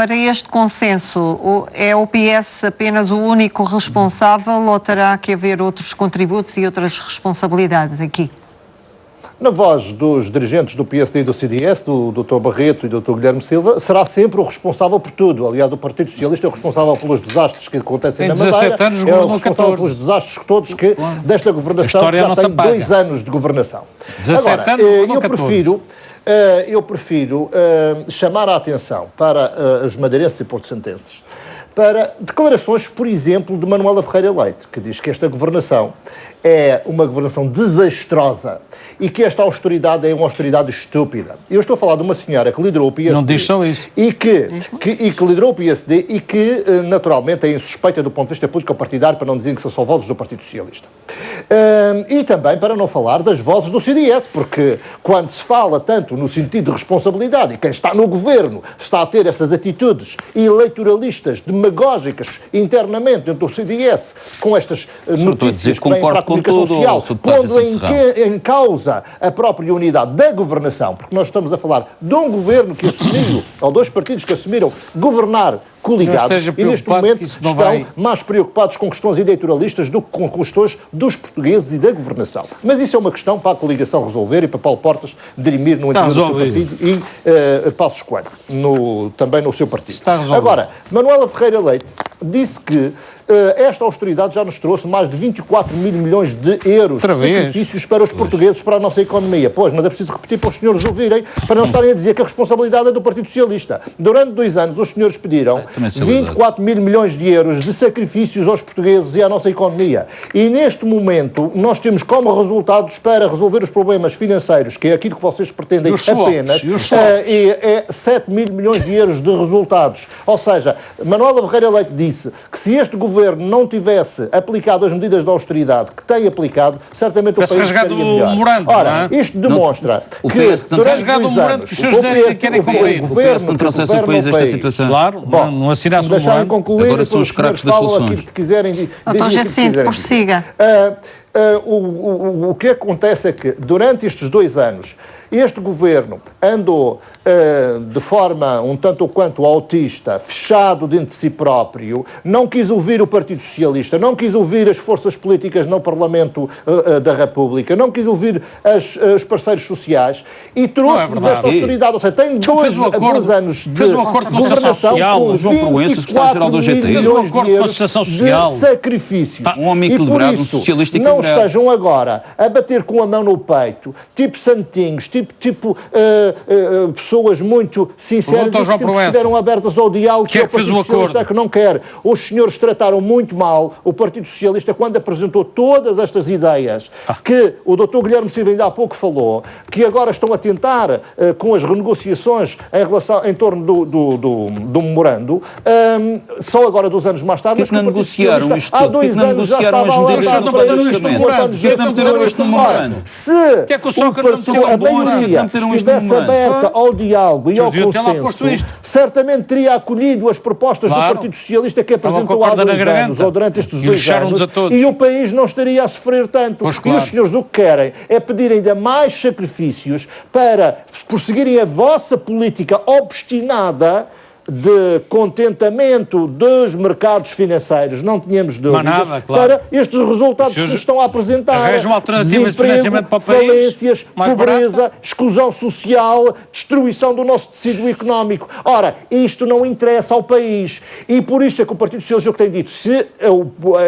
para este consenso, é o PS apenas o único responsável ou terá que haver outros contributos e outras responsabilidades aqui? Na voz dos dirigentes do PSD e do CDS, do Dr. Barreto e do Dr. Guilherme Silva, será sempre o responsável por tudo. Aliás, o Partido Socialista é o responsável pelos desastres que acontecem na Madeira, é o responsável pelos desastres todos que desta governação que já tem 2 anos de governação. 17 anos, eu prefiro chamar a atenção para os madeirenses e porto-santenses para declarações, por exemplo, de Manuela Ferreira Leite, que diz que esta governação é uma governação desastrosa e que esta austeridade é uma austeridade estúpida. Eu estou a falar de uma senhora que liderou o PSD... Não diz só isso. E que liderou o PSD e que, naturalmente, é insuspeita do ponto de vista político-partidário, para não dizer que são só vozes do Partido Socialista. E também para não falar das vozes do CDS, porque quando se fala tanto no sentido de responsabilidade e quem está no governo está a ter essas atitudes eleitoralistas, demagógicas, internamente dentro do CDS, com estas notícias que vêm para a comunicação social, pondo em causa a própria unidade da governação, porque nós estamos a falar de um governo que assumiu, ou 2 partidos que assumiram governar coligados e neste momento estão mais preocupados com questões eleitoralistas do que com questões dos portugueses e da governação. Mas isso é uma questão para a coligação resolver e para Paulo Portas dirimir no interior do seu partido e Passos Coelho, também no seu partido. Agora, Manuela Ferreira Leite disse que esta austeridade já nos trouxe mais de 24 mil milhões de euros de sacrifícios para os portugueses, para a nossa economia. Pois, mas é preciso repetir para os senhores ouvirem, para não estarem a dizer que a responsabilidade é do Partido Socialista. Durante 2 anos, os senhores pediram 24 mil milhões de euros de sacrifícios aos portugueses e à nossa economia. E neste momento, nós temos como resultados para resolver os problemas financeiros, que é aquilo que vocês pretendem apenas, 7 mil milhões de euros de resultados. Ou seja, Manuela Ferreira Leite disse que se este governo não tivesse aplicado as medidas de austeridade que tem aplicado, certamente o país estaria melhor. Ora, isto demonstra que durante 2 anos o não trouxesse o país a esta situação. Claro, não assinasse o deixarem concluir, agora são os craques das soluções. Que quiserem, Doutor Jacinto, prossiga. O que acontece é que durante estes 2 anos este governo andou de forma um tanto ou quanto autista, fechado dentro de si próprio, não quis ouvir o Partido Socialista, não quis ouvir as forças políticas no Parlamento da República, não quis ouvir os parceiros sociais e trouxe-nos esta austeridade. Ou seja, tem 2 anos de governação com 24 milhões de sacrifícios. Um homem equilibrado, um socialista equilibrado. Não estejam agora a bater com a mão no peito, tipo santinhos, tipo pessoas muito sinceras e que sempre estiveram abertas ao diálogo, que é o Partido Socialista que não quer. Os senhores trataram muito mal o Partido Socialista quando apresentou todas estas ideias que o Dr. Guilherme Silva ainda há pouco falou, que agora estão a tentar com as renegociações em torno do memorando, só agora 2 anos mais tarde, mas que não negociaram isto há 2 anos já estava a alertar para isto. Se a maioria estivesse aberta ao diálogo e ao consenso, certamente teria acolhido as propostas do Partido Socialista que apresentou há 2 anos, ou durante estes 2 anos, e o país não estaria a sofrer tanto. E os senhores o que querem é pedir ainda mais sacrifícios para prosseguirem a vossa política obstinada de contentamento dos mercados financeiros, não tínhamos dúvidas, para estes resultados que estão a apresentar. Desemprego, falências, pobreza, exclusão social, destruição do nosso tecido económico. Ora, isto não interessa ao país. E por isso é que o Partido Socialista tem dito, se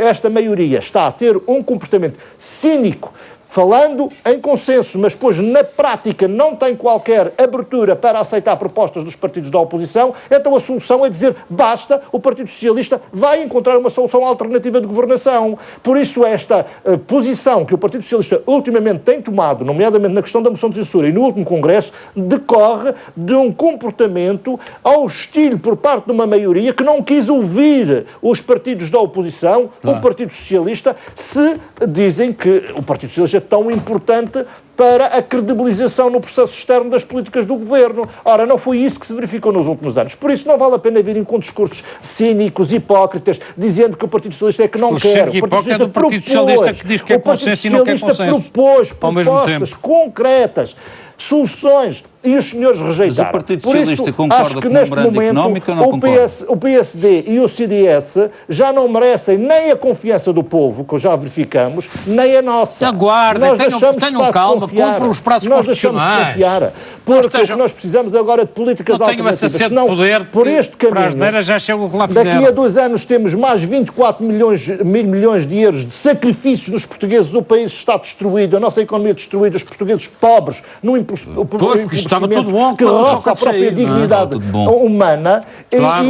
esta maioria está a ter um comportamento cínico, falando em consenso, mas depois na prática não tem qualquer abertura para aceitar propostas dos partidos da oposição, então a solução é dizer basta, o Partido Socialista vai encontrar uma solução alternativa de governação. Por isso esta posição que o Partido Socialista ultimamente tem tomado, nomeadamente na questão da moção de censura e no último Congresso, decorre de um comportamento hostil por parte de uma maioria que não quis ouvir os partidos da oposição, o Partido Socialista, se dizem que o Partido Socialista tão importante para a credibilização no processo externo das políticas do governo. Ora, não foi isso que se verificou nos últimos anos. Por isso não vale a pena virem com discursos cínicos, hipócritas, dizendo que o Partido Socialista é que não quer. O Partido Socialista que diz que é consenso e não quer consenso. Propôs propostas concretas, soluções e os senhores rejeitaram. Mas o Partido Socialista concorda acho que com o neste memorando momento económico ou não concorda? o PSD e o CDS já não merecem nem a confiança do povo, que já verificamos, nem a nossa. Aguardem, tenham calma, confiar. cumpram os prazos Nós deixamos de constitucionais. confiar, porque o que nós precisamos agora de políticas não tenho alternativas. essa sede de Senão, poder, por este para as caminho, neiras já chegam o que lá fizeram. daqui a 2 anos temos mais 24 mil milhões de euros de sacrifícios dos portugueses, o país está destruído, a nossa economia destruída, os portugueses pobres, no Pois, porque isto estava tudo bom, que roça a própria dignidade humana, claro.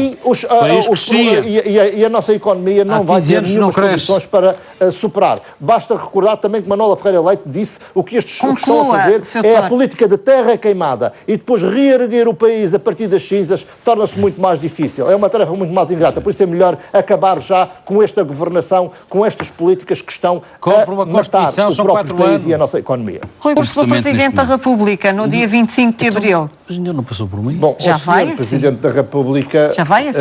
e a nossa economia não vai ter nenhumas condições para superar. Basta recordar também que Manuela Ferreira Leite disse o que estes estão a fazer é a política de terra queimada e depois reerguer o país a partir das cinzas torna-se muito mais difícil. É uma tarefa muito mais ingrata, por isso é melhor acabar já com esta governação, com estas políticas que estão a matar o próprio país e a nossa economia. Rui, o Sr. Presidente da República, no dia 25 de Abril. Mas ainda não passou por mim. Bom, Já o vai Sr. assim? Presidente da República Já vai assim?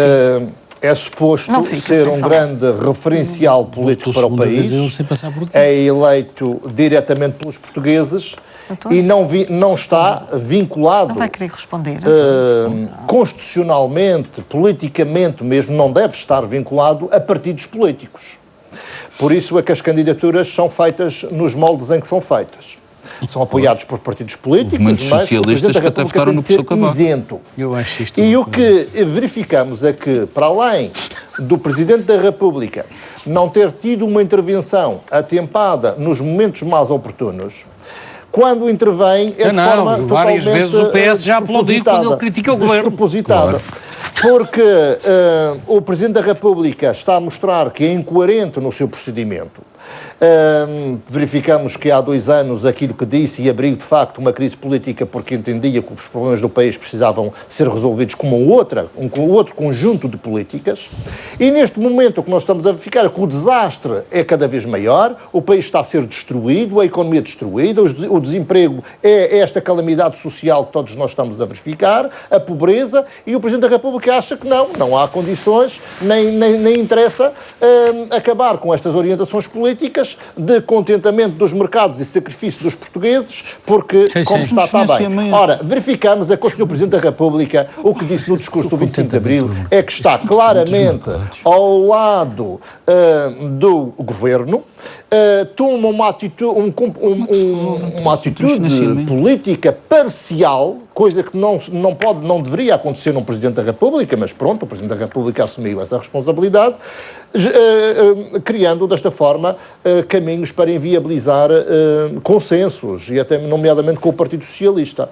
é suposto Não fica ser sem um falar. grande referencial político para o país, Sem passar por aqui. é eleito diretamente pelos portugueses e não está vinculado Não vai querer responder. constitucionalmente, politicamente mesmo, não deve estar vinculado a partidos políticos. Por isso é que as candidaturas são feitas nos moldes em que são feitas. São apoiados por partidos políticos, Houve muitos mas socialistas que até votaram no professor Cavaco. isento. Eu acho isto. E o que verificamos é que, para além do Presidente da República não ter tido uma intervenção atempada nos momentos mais oportunos, quando intervém é de forma totalmente várias vezes o PS já aplaudiu quando ele critica o governo. despropositada. Porque o Presidente da República está a mostrar que é incoerente no seu procedimento. Verificamos que há 2 anos aquilo que disse e abriu de facto uma crise política porque entendia que os problemas do país precisavam ser resolvidos com um outro conjunto de políticas, e neste momento o que nós estamos a verificar é que o desastre é cada vez maior, o país está a ser destruído, a economia destruída, o desemprego é esta calamidade social que todos nós estamos a verificar, a pobreza, e o Presidente da República acha que não há condições, nem interessa acabar com estas orientações políticas de contentamento dos mercados e sacrifício dos portugueses, porque, como está bem. Ora, verificamos que o Sr. Presidente da República, o que disse no discurso do 25 de Abril, é que está claramente ao lado do Governo, toma uma atitude política parcial, coisa que não deveria acontecer num Presidente da República, mas pronto, o Presidente da República assumiu essa responsabilidade, criando desta forma caminhos para inviabilizar consensos, e até nomeadamente com o Partido Socialista,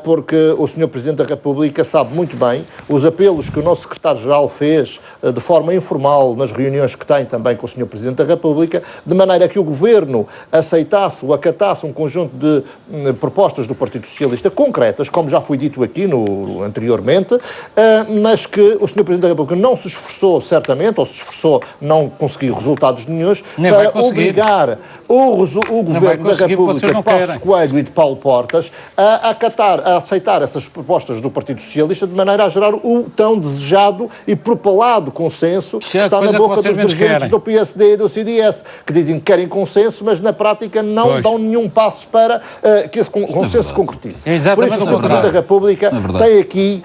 porque o Sr. Presidente da República sabe muito bem os apelos que o nosso Secretário-Geral fez de forma informal nas reuniões que tem também com o Sr. Presidente da República, de maneira que o Governo aceitasse ou acatasse um conjunto de propostas do Partido Socialista concretas, como já foi dito aqui anteriormente, mas que o Sr. Presidente da República não se esforçou certamente, ou se esforçou, não conseguiu resultados nenhuns, para obrigar o Governo da República de Passos Coelho e de Paulo Portas a aceitar essas propostas do Partido Socialista de maneira a gerar o tão desejado e propalado consenso que está na boca dos dirigentes do PSD e do CDS, que dizem que querem consenso, mas na prática não dão nenhum passo para que esse consenso se concretize. Por isso, o Presidente da República tem aqui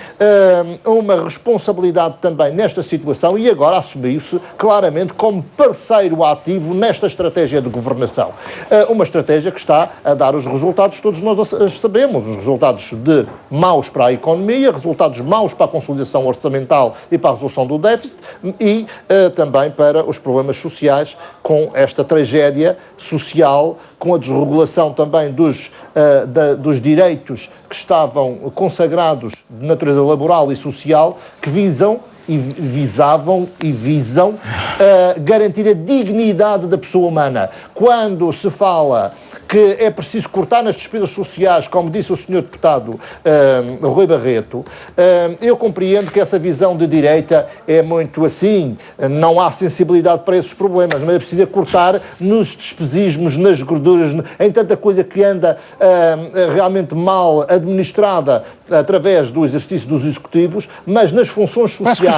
uma responsabilidade também nesta situação e agora assumiu-se claramente como parceiro ativo nesta estratégia de governação. Uma estratégia que está a dar os resultados, todos nós sabemos, os resultados maus para a economia, resultados maus para a consolidação orçamental e para a resolução do déficit e também para os problemas sociais, com esta tragédia social, com a desregulação também dos direitos que estavam consagrados de natureza laboral e social, que visam garantir a dignidade da pessoa humana. Quando se fala que é preciso cortar nas despesas sociais, como disse o Sr. Deputado Rui Barreto, eu compreendo que essa visão de direita é muito assim, não há sensibilidade para esses problemas, mas é preciso cortar nos despesismos, nas gorduras, em tanta coisa que anda realmente mal administrada através do exercício dos executivos, mas nas funções sociais,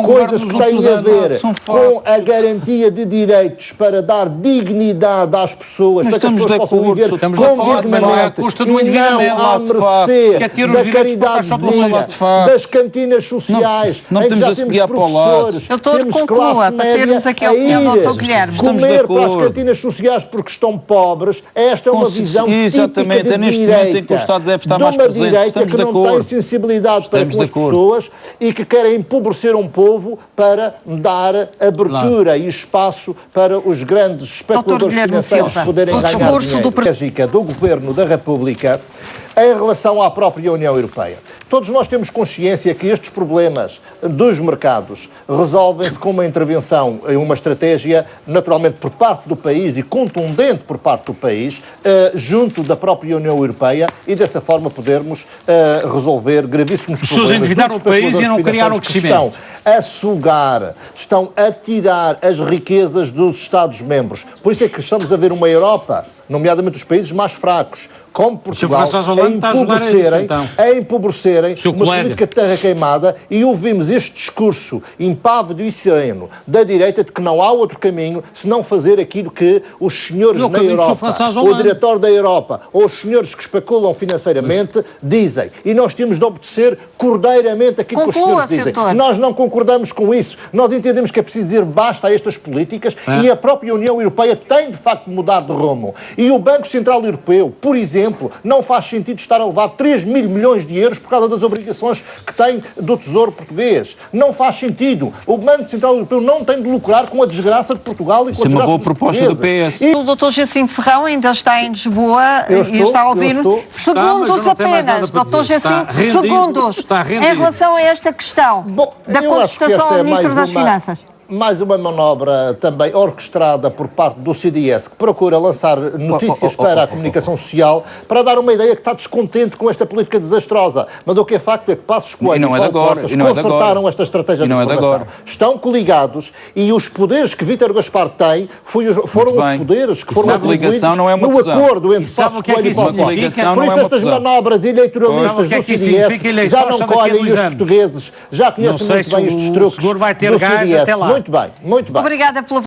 coisas que têm a ver com a garantia de direitos para dar dignidade às pessoas, para que as pessoas possam viver estamos a falar de à custa do endividamento. à mercê Quer ter os da direitos para só pela caridadezinha, de facto. das cantinas sociais, Não em que temos já a temos seguir para o lado. professores, Doutor, temos conclua, classe para média termos aqui a a opinião do ir Dr. Guilherme. Estamos de comer para as acordo. cantinas sociais porque estão pobres. Esta é uma visão Exatamente, típica é de neste direita, momento em que o Estado deve estar de mais uma presente. direita Estamos que de não tem acordo. sensibilidade para Estamos com de as acordo. pessoas e que querem empobrecer um povo para dar abertura e espaço para os grandes especuladores Guilherme financeiros Silva, poderem o ganhar discurso dinheiro. Estratégica do Governo da República em relação à própria União Europeia. Todos nós temos consciência que estes problemas dos mercados resolvem-se com uma intervenção, uma estratégia, naturalmente por parte do país e contundente por parte do país, junto da própria União Europeia, e dessa forma podermos resolver gravíssimos problemas. As pessoas endividaram o país e não criaram o crescimento. Estão a sugar, estão a tirar as riquezas dos Estados-membros. Por isso é que estamos a ver uma Europa, nomeadamente os países mais fracos, como Portugal, a empobrecerem uma política de terra queimada, e ouvimos este discurso impávido e sereno da direita de que não há outro caminho senão fazer aquilo que os senhores na Europa, o diretor da Europa ou os senhores que especulam financeiramente dizem. E nós temos de obedecer cordeiramente aquilo que os senhores dizem. Nós não concordamos com isso. Nós entendemos que é preciso dizer basta a estas políticas e a própria União Europeia tem de facto de mudar de rumo. E o Banco Central Europeu, por exemplo, não faz sentido estar a levar 3 mil milhões de euros por causa das obrigações que tem do Tesouro Português. Não faz sentido. O Banco Central Europeu não tem de lucrar com a desgraça de Portugal e com a desgraça dos portugueses. Isso é uma boa proposta do PS. E o Dr. Jacinto Serrão ainda está em Lisboa e está a ouvir-nos. Segundos apenas, Dr. Jacinto, segundos. Em relação a esta questão da contestação ao Ministro das Finanças. Mais uma manobra também orquestrada por parte do CDS, que procura lançar notícias para a comunicação social para dar uma ideia que está descontente com esta política desastrosa. Mas o que é facto é que Passos Coelho e Paulo Portas consertaram esta estratégia de informação. Estão coligados e os poderes que Vítor Gaspar tem foram os poderes que foram atribuídos no acordo entre Passos Coelho e Paulo Portas. Por isso estas manobras eleitoralistas do CDS já não colhem os portugueses, já conhecem muito bem estes truques do CDS. Muito bem, muito bem. Obrigada pela